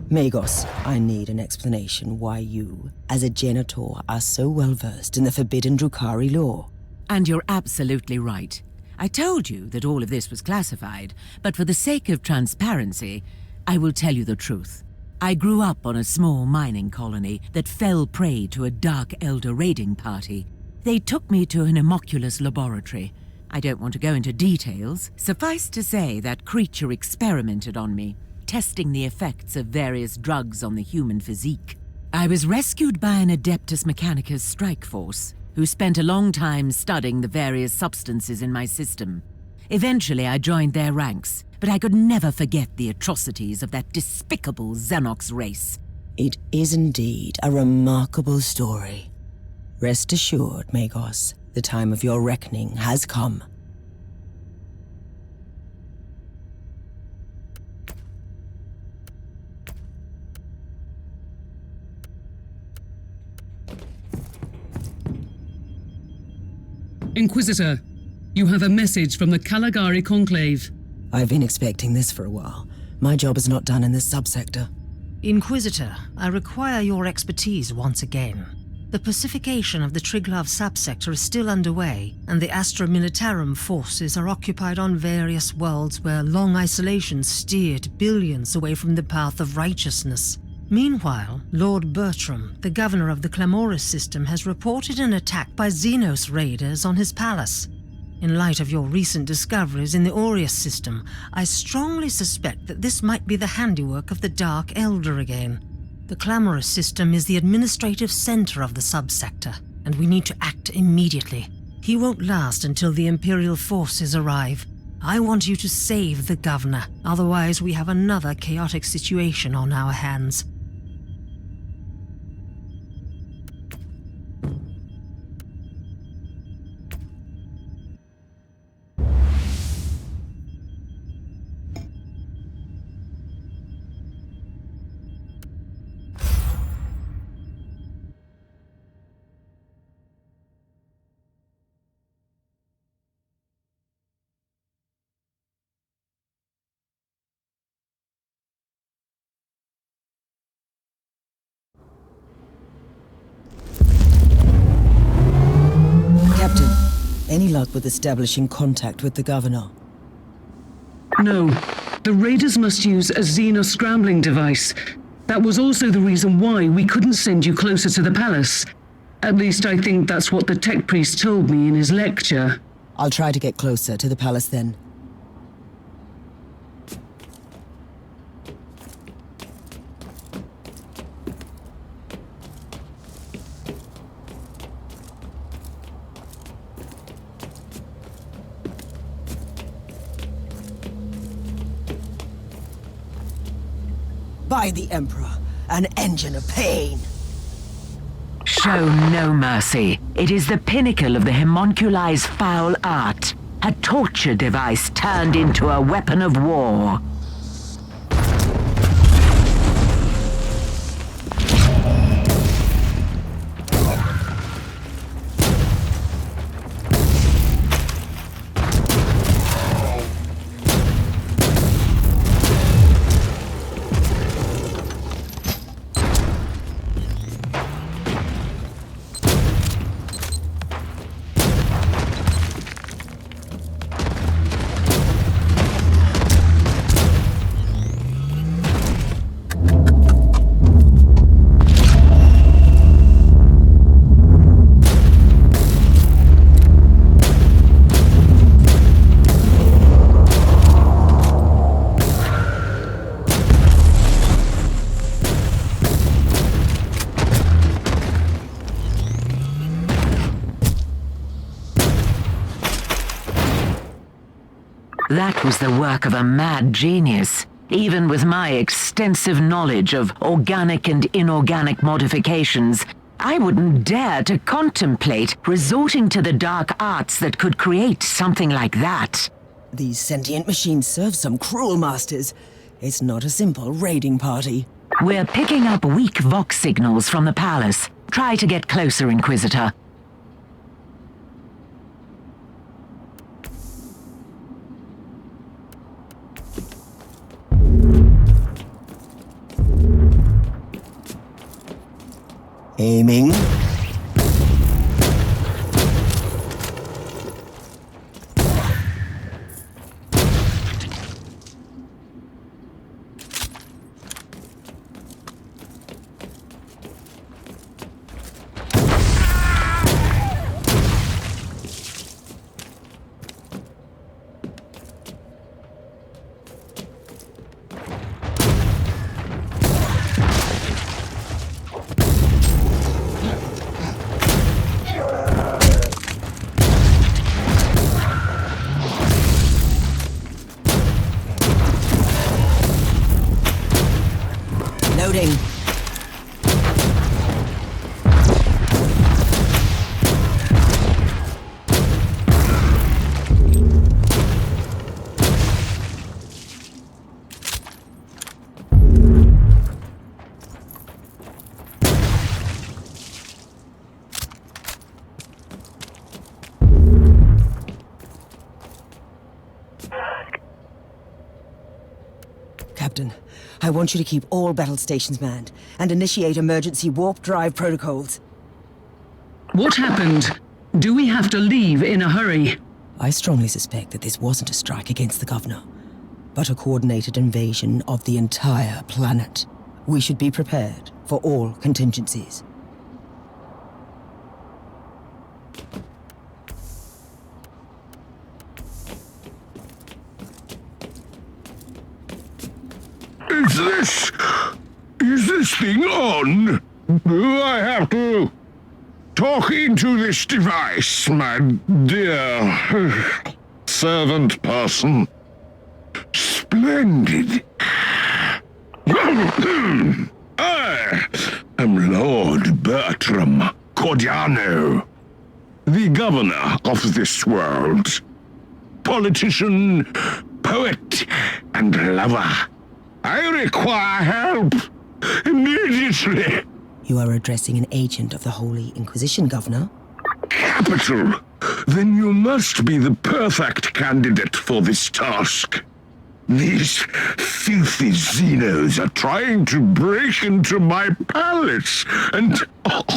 Magos, I need an explanation why you, as a janitor, are so well versed in the forbidden Drukhari law. And you're absolutely right. I told you that all of this was classified, but for the sake of transparency, I will tell you the truth. I grew up on a small mining colony that fell prey to a Dark Elder raiding party. They took me to an homunculus laboratory. I don't want to go into details. Suffice to say that creature experimented on me, testing the effects of various drugs on the human physique. I was rescued by an Adeptus Mechanicus strike force, who spent a long time studying the various substances in my system. Eventually I joined their ranks, but I could never forget the atrocities of that despicable Xenox race. It is indeed a remarkable story. Rest assured, Magos, the time of your reckoning has come. Inquisitor, you have a message from the Caligari Conclave. I've been expecting this for a while. My job is not done in this subsector. Inquisitor, I require your expertise once again. The pacification of the Triglav subsector is still underway, and the Astra Militarum forces are occupied on various worlds where long isolation steered billions away from the path of righteousness. Meanwhile, Lord Bertram, the governor of the Clamoris system, has reported an attack by Xenos raiders on his palace. In light of your recent discoveries in the Aureus system, I strongly suspect that this might be the handiwork of the Dark Elder again. The Clamoris system is the administrative center of the subsector, and we need to act immediately. He won't last until the Imperial forces arrive. I want you to save the governor, otherwise we have another chaotic situation on our hands. Captain, any luck with establishing contact with the governor? No. The raiders must use a Xeno scrambling device. That was also the reason why we couldn't send you closer to the palace. At least I think that's what the tech priest told me in his lecture. I'll try to get closer to the palace then. By the Emperor, an engine of pain! Show no mercy. It is the pinnacle of the homunculi's foul art. A torture device turned into a weapon of war. That was the work of a mad genius. Even with my extensive knowledge of organic and inorganic modifications, I wouldn't dare to contemplate resorting to the dark arts that could create something like that. These sentient machines serve some cruel masters. It's not a simple raiding party. We're picking up weak vox signals from the palace. Try to get closer, Inquisitor. Aiming. Loading. Captain, I want you to keep all battle stations manned and initiate emergency warp drive protocols. What happened? Do we have to leave in a hurry? I strongly suspect that this wasn't a strike against the governor, but a coordinated invasion of the entire planet. We should be prepared for all contingencies. Is this thing on? Do I have to talk into this device, my dear servant person? Splendid. I am Lord Bertram Cordiano, the governor of this world. Politician, poet, and lover. I require help immediately. You are addressing an agent of the Holy Inquisition, Governor. Capital. Then you must be the perfect candidate for this task. These filthy Xenos are trying to break into my palace, and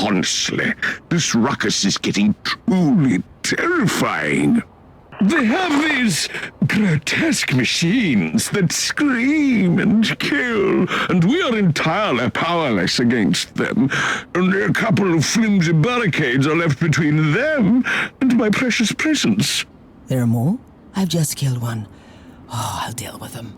honestly, this ruckus is getting truly terrifying. They have these grotesque machines that scream and kill, and we are entirely powerless against them. Only a couple of flimsy barricades are left between them and my precious presence. There are more? I've just killed one. Oh, I'll deal with them.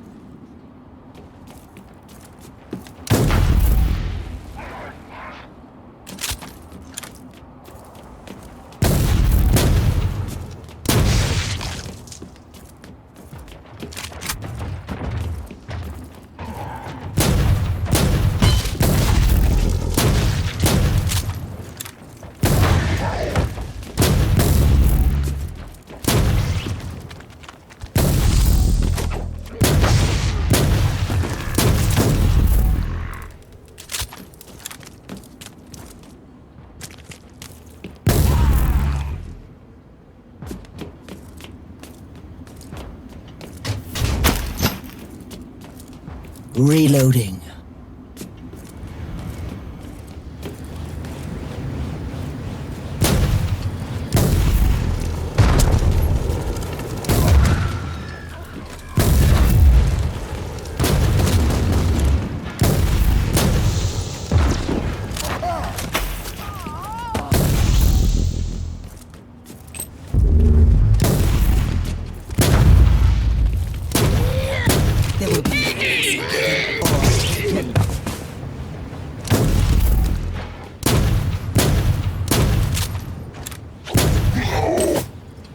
Reloading.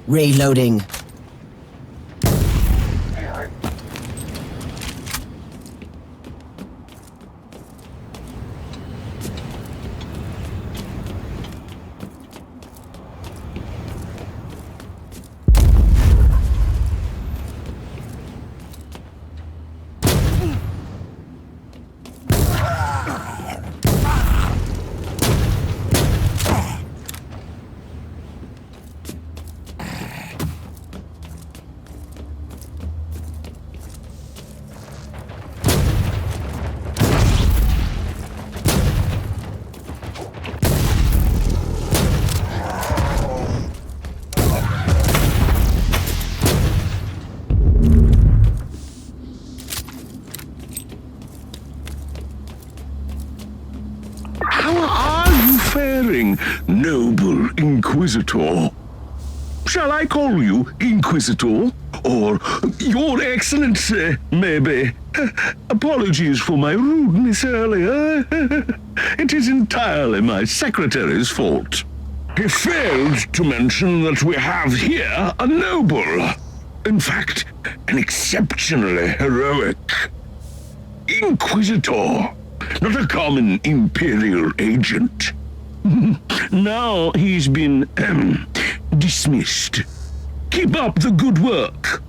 Reloading. Inquisitor. Shall I call you Inquisitor? Or Your Excellency, maybe? Apologies for my rudeness earlier. It is entirely my secretary's fault. He failed to mention that we have here a noble. In fact, an exceptionally heroic Inquisitor, not a common Imperial agent. Now he's been, dismissed. Keep up the good work.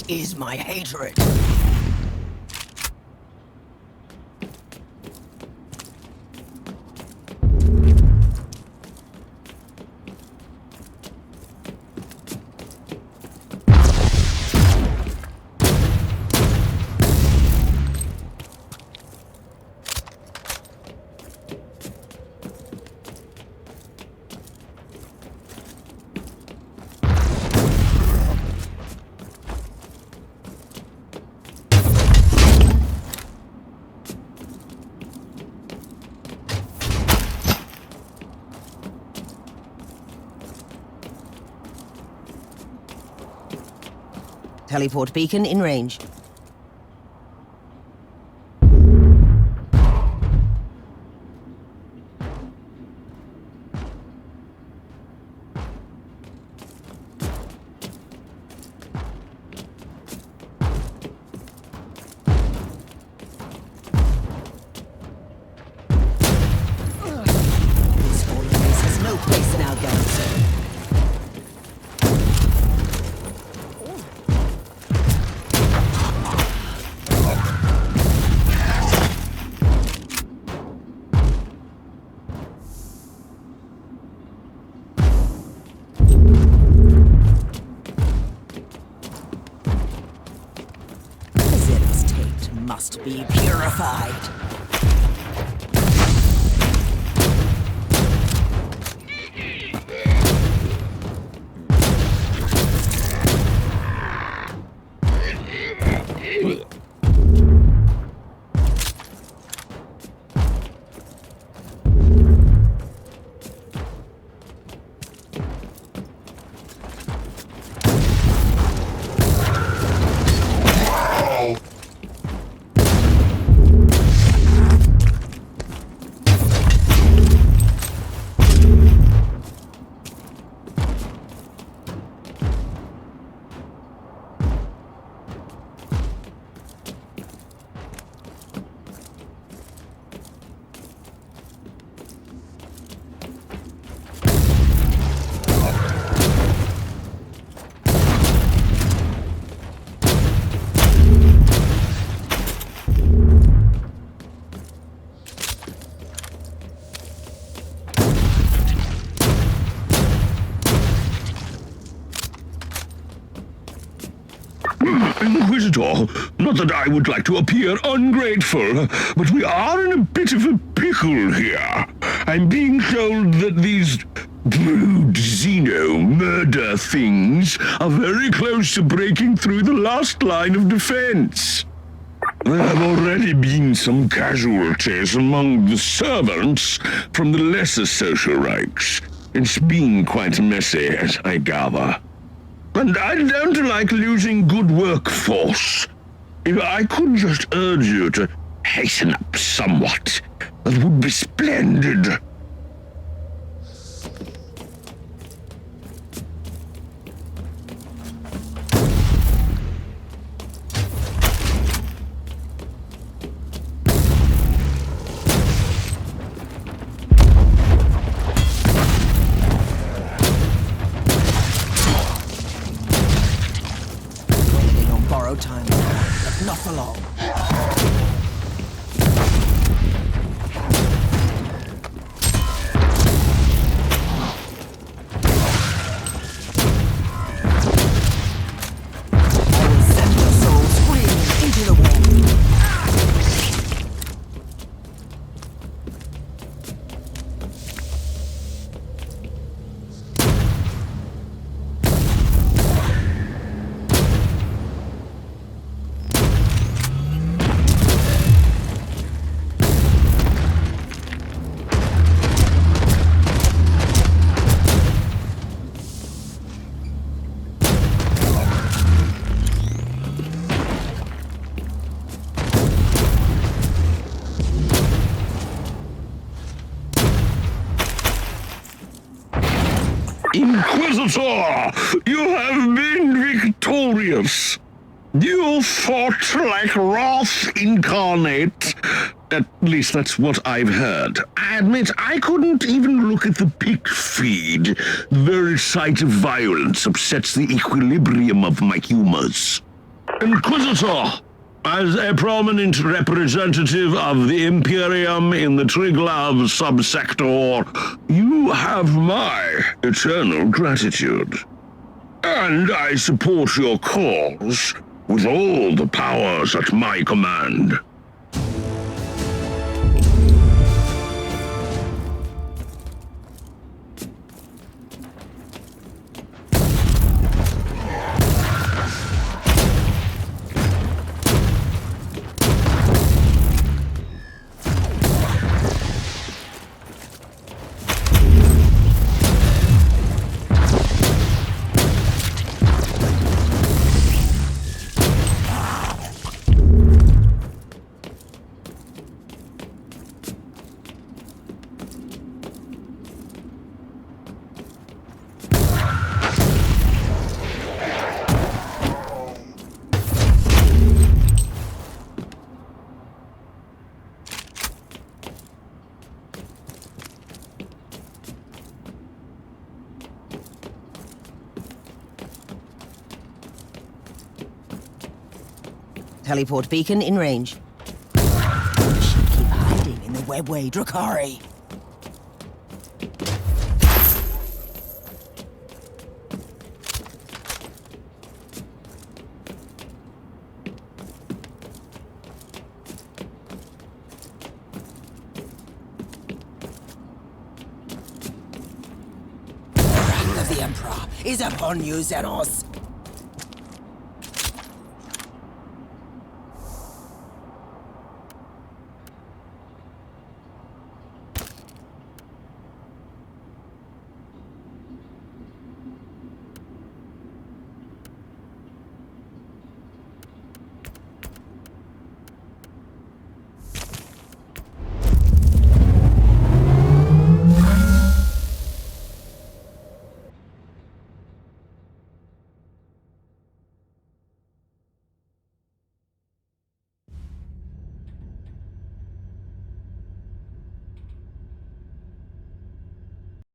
Is my hatred. Teleport beacon in range. This fallen race has no place in our galaxy. Must be purified. Inquisitor, not that I would like to appear ungrateful, but we are in a bit of a pickle here. I'm being told that these brood Xeno murder things are very close to breaking through the last line of defense. There have already been some casualties among the servants from the lesser social ranks. It's been quite messy, as I gather. And I don't like losing good workforce. If I could just urge you to hasten up somewhat, that would be splendid. borrowed time, but not for long. I will send your soul screaming into the wall. Inquisitor, you have been victorious. You fought like Wrath incarnate. At least that's what I've heard. I admit I couldn't even look at the pick feed. The very sight of violence upsets the equilibrium of my humors. Inquisitor, as a prominent representative of the Imperium in the Triglav subsector, you have my eternal gratitude. And I support your cause with all the powers at my command. Teleport beacon in range. She keep hiding in the webway, Drakari. The wrath of the Emperor is upon you, Xenos.